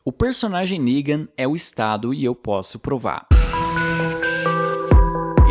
O personagem Negan é o Estado e eu posso provar.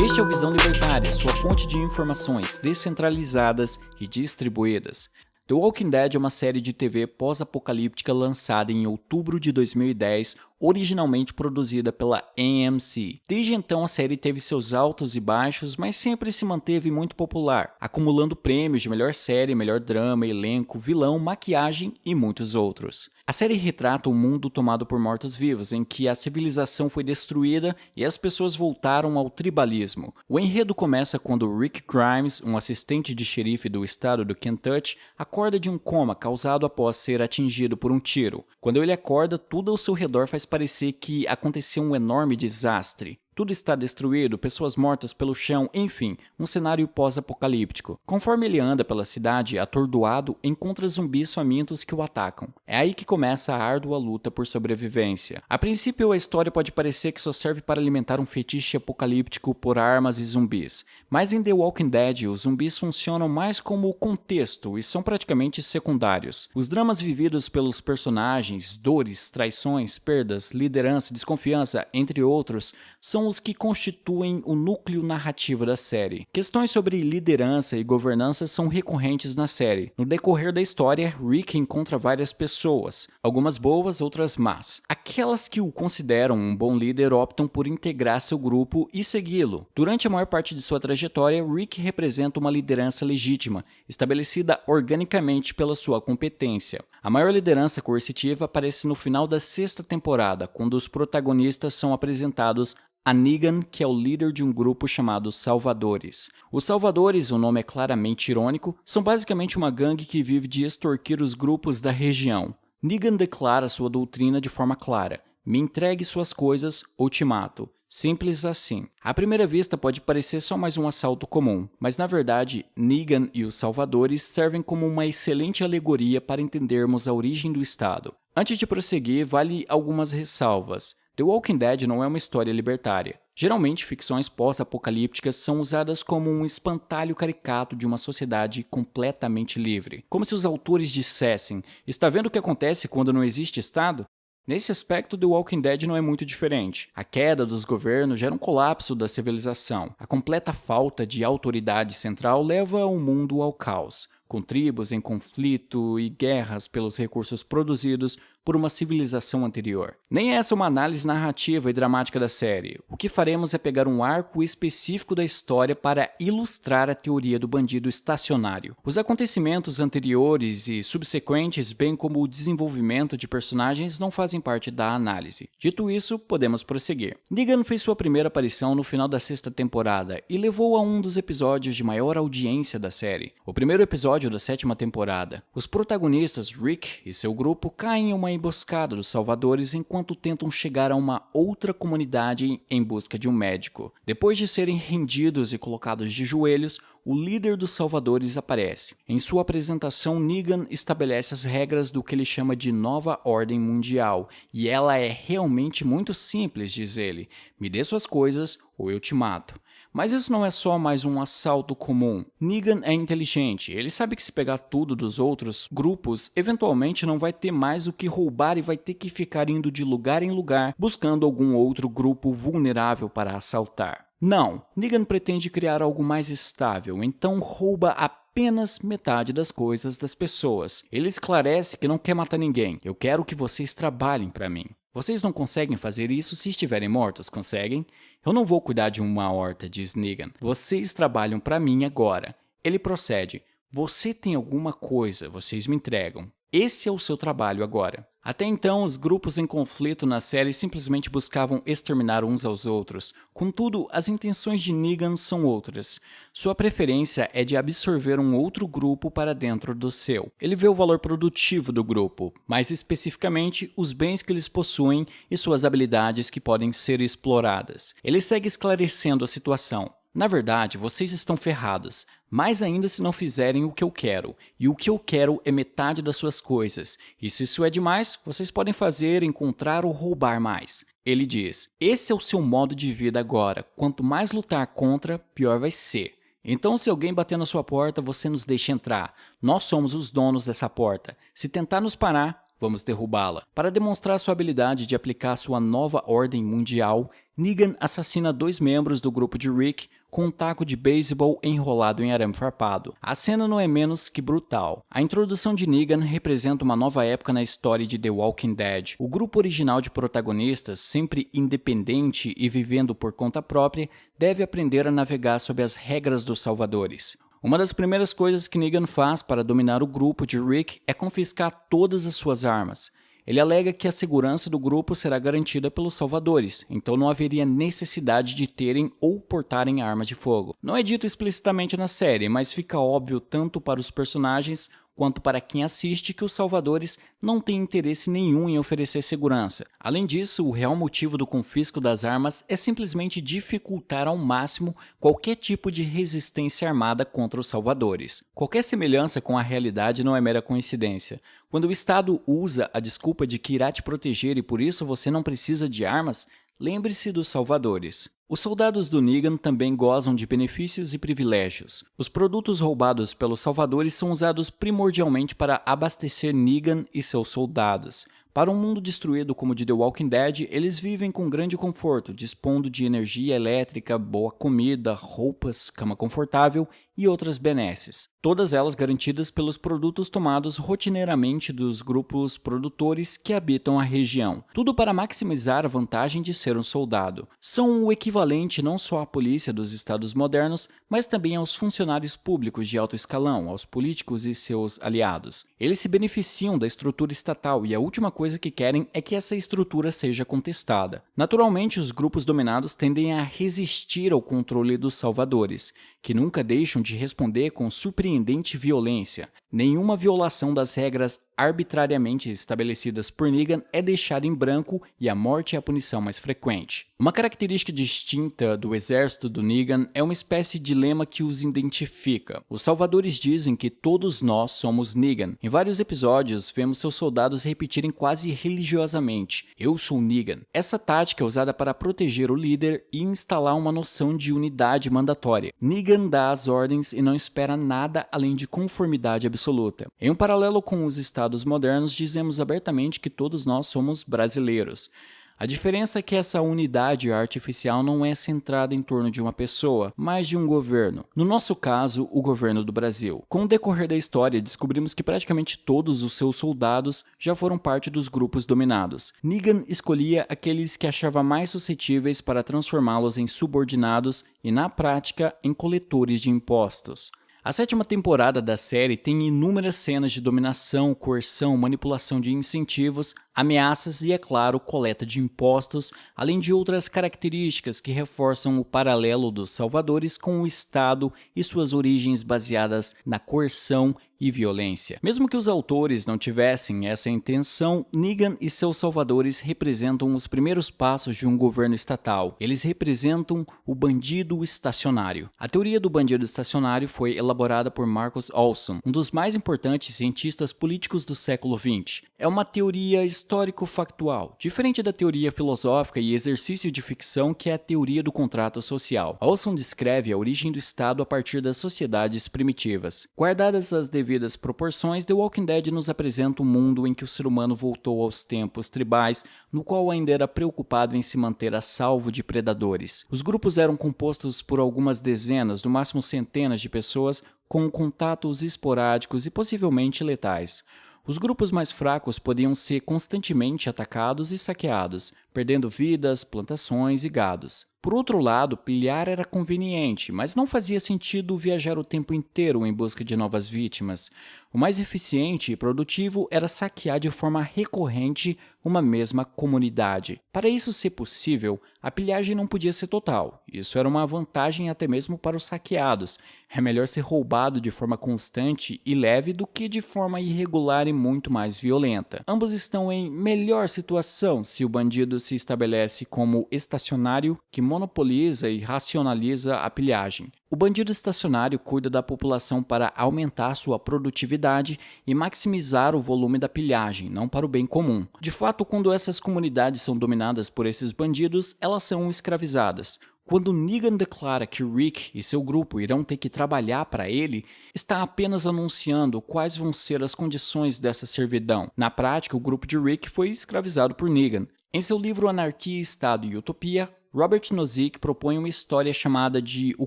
Este é o Visão Libertária, sua fonte de informações descentralizadas e distribuídas. The Walking Dead é uma série de TV pós-apocalíptica lançada em outubro de 2010, originalmente produzida pela AMC. Desde então a série teve seus altos e baixos, mas sempre se manteve muito popular, acumulando prêmios de melhor série, melhor drama, elenco, vilão, maquiagem e muitos outros. A série retrata um mundo tomado por mortos-vivos, em que a civilização foi destruída e as pessoas voltaram ao tribalismo. O enredo começa quando Rick Grimes, um assistente de xerife do estado do Kentucky, acorda de um coma causado após ser atingido por um tiro. Quando ele acorda, tudo ao seu redor faz parecer que aconteceu um enorme desastre. Tudo está destruído, pessoas mortas pelo chão, enfim, um cenário pós-apocalíptico. Conforme ele anda pela cidade, atordoado, encontra zumbis famintos que o atacam. É aí que começa a árdua luta por sobrevivência. A princípio, a história pode parecer que só serve para alimentar um fetiche apocalíptico por armas e zumbis. Mas em The Walking Dead, os zumbis funcionam mais como contexto e são praticamente secundários. Os dramas vividos pelos personagens, dores, traições, perdas, liderança, desconfiança, entre outros, são os que constituem o núcleo narrativo da série. Questões sobre liderança e governança são recorrentes na série. No decorrer da história, Rick encontra várias pessoas, algumas boas, outras más. Aquelas que o consideram um bom líder optam por integrar seu grupo e segui-lo. Durante a maior parte de sua trajetória, Rick representa uma liderança legítima, estabelecida organicamente pela sua competência. A maior liderança coercitiva aparece no final da 6ª temporada, quando os protagonistas são apresentados a Negan, que é o líder de um grupo chamado Salvadores. Os Salvadores, o nome é claramente irônico, são basicamente uma gangue que vive de extorquir os grupos da região. Negan declara sua doutrina de forma clara: me entregue suas coisas ou te mato. Simples assim. À primeira vista pode parecer só mais um assalto comum, mas na verdade, Negan e os Salvadores servem como uma excelente alegoria para entendermos a origem do Estado. Antes de prosseguir, vale algumas ressalvas. The Walking Dead não é uma história libertária. Geralmente, ficções pós-apocalípticas são usadas como um espantalho caricato de uma sociedade completamente livre. Como se os autores dissessem: está vendo o que acontece quando não existe Estado? Nesse aspecto, The Walking Dead não é muito diferente. A queda dos governos gera um colapso da civilização. A completa falta de autoridade central leva o mundo ao caos, com tribos em conflito e guerras pelos recursos produzidos por uma civilização anterior. Nem essa é uma análise narrativa e dramática da série. O que faremos é pegar um arco específico da história para ilustrar a teoria do bandido estacionário. Os acontecimentos anteriores e subsequentes, bem como o desenvolvimento de personagens, não fazem parte da análise. Dito isso, podemos prosseguir. Negan fez sua primeira aparição no final da 6ª temporada e levou a um dos episódios de maior audiência da série. O primeiro episódio da 7ª temporada. Os protagonistas, Rick e seu grupo, caem em uma emboscada dos Salvadores enquanto tentam chegar a uma outra comunidade em busca de um médico. Depois de serem rendidos e colocados de joelhos, o líder dos Salvadores aparece. Em sua apresentação, Negan estabelece as regras do que ele chama de Nova Ordem Mundial, e ela é realmente muito simples, diz ele: me dê suas coisas ou eu te mato. Mas isso não é só mais um assalto comum. Negan é inteligente, ele sabe que se pegar tudo dos outros grupos, eventualmente não vai ter mais o que roubar e vai ter que ficar indo de lugar em lugar, buscando algum outro grupo vulnerável para assaltar. Não, Negan pretende criar algo mais estável, então rouba apenas metade das coisas das pessoas. Ele esclarece que não quer matar ninguém: eu quero que vocês trabalhem para mim. Vocês não conseguem fazer isso se estiverem mortos, conseguem? Eu não vou cuidar de uma horta, diz Negan. Vocês trabalham para mim agora. Ele procede: você tem alguma coisa, vocês me entregam. Esse é o seu trabalho agora. Até então, os grupos em conflito na série simplesmente buscavam exterminar uns aos outros. Contudo, as intenções de Negan são outras. Sua preferência é de absorver um outro grupo para dentro do seu. Ele vê o valor produtivo do grupo, mais especificamente os bens que eles possuem e suas habilidades que podem ser exploradas. Ele segue esclarecendo a situação: na verdade, vocês estão ferrados. Mais ainda se não fizerem o que eu quero, e o que eu quero é metade das suas coisas, e se isso é demais, vocês podem fazer, encontrar ou roubar mais. Ele diz: esse é o seu modo de vida agora, quanto mais lutar contra, pior vai ser. Então, se alguém bater na sua porta, você nos deixa entrar. Nós somos os donos dessa porta. Se tentar nos parar, vamos derrubá-la. Para demonstrar sua habilidade de aplicar sua nova ordem mundial, Negan assassina 2 membros do grupo de Rick com um taco de beisebol enrolado em arame farpado. A cena não é menos que brutal. A introdução de Negan representa uma nova época na história de The Walking Dead. O grupo original de protagonistas, sempre independente e vivendo por conta própria, deve aprender a navegar sob as regras dos salvadores. Uma das primeiras coisas que Negan faz para dominar o grupo de Rick é confiscar todas as suas armas. Ele alega que a segurança do grupo será garantida pelos salvadores, então não haveria necessidade de terem ou portarem armas de fogo. Não é dito explicitamente na série, mas fica óbvio tanto para os personagens quanto para quem assiste que os salvadores não têm interesse nenhum em oferecer segurança. Além disso, o real motivo do confisco das armas é simplesmente dificultar ao máximo qualquer tipo de resistência armada contra os salvadores. Qualquer semelhança com a realidade não é mera coincidência. Quando o Estado usa a desculpa de que irá te proteger e por isso você não precisa de armas, lembre-se dos salvadores. Os soldados do Negan também gozam de benefícios e privilégios. Os produtos roubados pelos salvadores são usados primordialmente para abastecer Negan e seus soldados. Para um mundo destruído como o de The Walking Dead, eles vivem com grande conforto, dispondo de energia elétrica, boa comida, roupas, cama confortável e outras benesses, todas elas garantidas pelos produtos tomados rotineiramente dos grupos produtores que habitam a região. Tudo para maximizar a vantagem de ser um soldado. São o equivalente não só à polícia dos estados modernos, mas também aos funcionários públicos de alto escalão, aos políticos e seus aliados. Eles se beneficiam da estrutura estatal e a última coisa que querem é que essa estrutura seja contestada. Naturalmente, os grupos dominados tendem a resistir ao controle dos salvadores, que nunca deixam de responder com surpreendente violência. Nenhuma violação das regras arbitrariamente estabelecidas por Negan é deixada em branco e a morte é a punição mais frequente. Uma característica distinta do exército do Negan é uma espécie de lema que os identifica. Os salvadores dizem que todos nós somos Negan. Em vários episódios, vemos seus soldados repetirem quase religiosamente: "Eu sou Negan". Essa tática é usada para proteger o líder e instalar uma noção de unidade mandatória. Negan dá as ordens e não espera nada além de conformidade absoluta. Em um paralelo com os estados modernos, dizemos abertamente que todos nós somos brasileiros. A diferença é que essa unidade artificial não é centrada em torno de uma pessoa, mas de um governo. No nosso caso, o governo do Brasil. Com o decorrer da história, descobrimos que praticamente todos os seus soldados já foram parte dos grupos dominados. Negan escolhia aqueles que achava mais suscetíveis para transformá-los em subordinados e, na prática, em coletores de impostos. A 7ª temporada da série tem inúmeras cenas de dominação, coerção, manipulação de incentivos, ameaças e, é claro, coleta de impostos, além de outras características que reforçam o paralelo dos salvadores com o Estado e suas origens baseadas na coerção e violência. Mesmo que os autores não tivessem essa intenção, Negan e seus salvadores representam os primeiros passos de um governo estatal. Eles representam o bandido estacionário. A teoria do bandido estacionário foi elaborada por Marcus Olson, um dos mais importantes cientistas políticos do século XX. É uma teoria histórico-factual, diferente da teoria filosófica e exercício de ficção que é a teoria do contrato social. Olson descreve a origem do Estado a partir das sociedades primitivas. Guardadas as devidas proporções, The Walking Dead nos apresenta um mundo em que o ser humano voltou aos tempos tribais, no qual ainda era preocupado em se manter a salvo de predadores. Os grupos eram compostos por algumas dezenas, no máximo centenas de pessoas, com contatos esporádicos e possivelmente letais. Os grupos mais fracos podiam ser constantemente atacados e saqueados, perdendo vidas, plantações e gados. Por outro lado, pilhar era conveniente, mas não fazia sentido viajar o tempo inteiro em busca de novas vítimas. O mais eficiente e produtivo era saquear de forma recorrente uma mesma comunidade. Para isso ser possível, a pilhagem não podia ser total. Isso era uma vantagem até mesmo para os saqueados. É melhor ser roubado de forma constante e leve do que de forma irregular e muito mais violenta. Ambos estão em melhor situação se o bandido se estabelece como estacionário que monopoliza e racionaliza a pilhagem. O bandido estacionário cuida da população para aumentar sua produtividade e maximizar o volume da pilhagem, não para o bem comum. De fato, quando essas comunidades são dominadas por esses bandidos, elas são escravizadas. Quando Negan declara que Rick e seu grupo irão ter que trabalhar para ele, está apenas anunciando quais vão ser as condições dessa servidão. Na prática, o grupo de Rick foi escravizado por Negan. Em seu livro Anarquia, Estado e Utopia, Robert Nozick propõe uma história chamada de O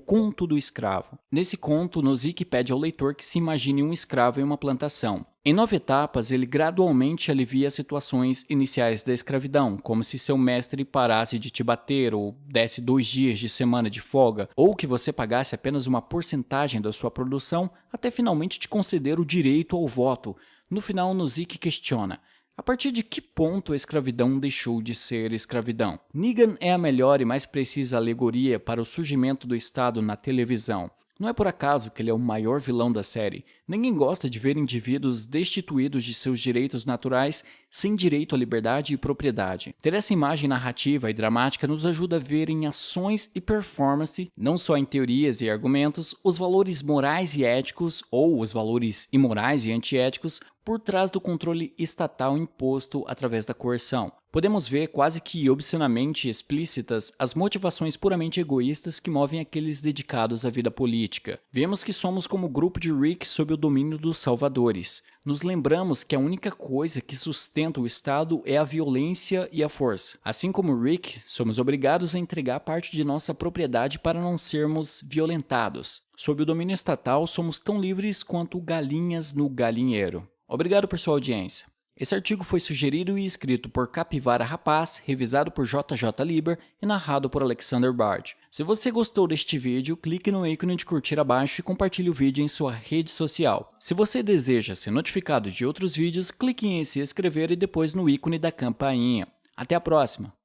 Conto do Escravo. Nesse conto, Nozick pede ao leitor que se imagine um escravo em uma plantação. Em 9 etapas, ele gradualmente alivia as situações iniciais da escravidão, como se seu mestre parasse de te bater ou desse 2 dias de semana de folga, ou que você pagasse apenas uma porcentagem da sua produção até finalmente te conceder o direito ao voto. No final, Nozick questiona: a partir de que ponto a escravidão deixou de ser escravidão? Negan é a melhor e mais precisa alegoria para o surgimento do Estado na televisão. Não é por acaso que ele é o maior vilão da série. Ninguém gosta de ver indivíduos destituídos de seus direitos naturais, sem direito à liberdade e propriedade. Ter essa imagem narrativa e dramática nos ajuda a ver em ações e performance, não só em teorias e argumentos, os valores morais e éticos, ou os valores imorais e antiéticos, por trás do controle estatal imposto através da coerção. Podemos ver quase que obscenamente explícitas as motivações puramente egoístas que movem aqueles dedicados à vida política. Vemos que somos como o grupo de Rick sob o domínio dos salvadores. Nos lembramos que a única coisa que sustenta o Estado é a violência e a força. Assim como Rick, somos obrigados a entregar parte de nossa propriedade para não sermos violentados. Sob o domínio estatal, somos tão livres quanto galinhas no galinheiro. Obrigado por sua audiência. Esse artigo foi sugerido e escrito por Capivara Rapaz, revisado por JJ Liber e narrado por Alexander Bard. Se você gostou deste vídeo, clique no ícone de curtir abaixo e compartilhe o vídeo em sua rede social. Se você deseja ser notificado de outros vídeos, clique em se inscrever e depois no ícone da campainha. Até a próxima!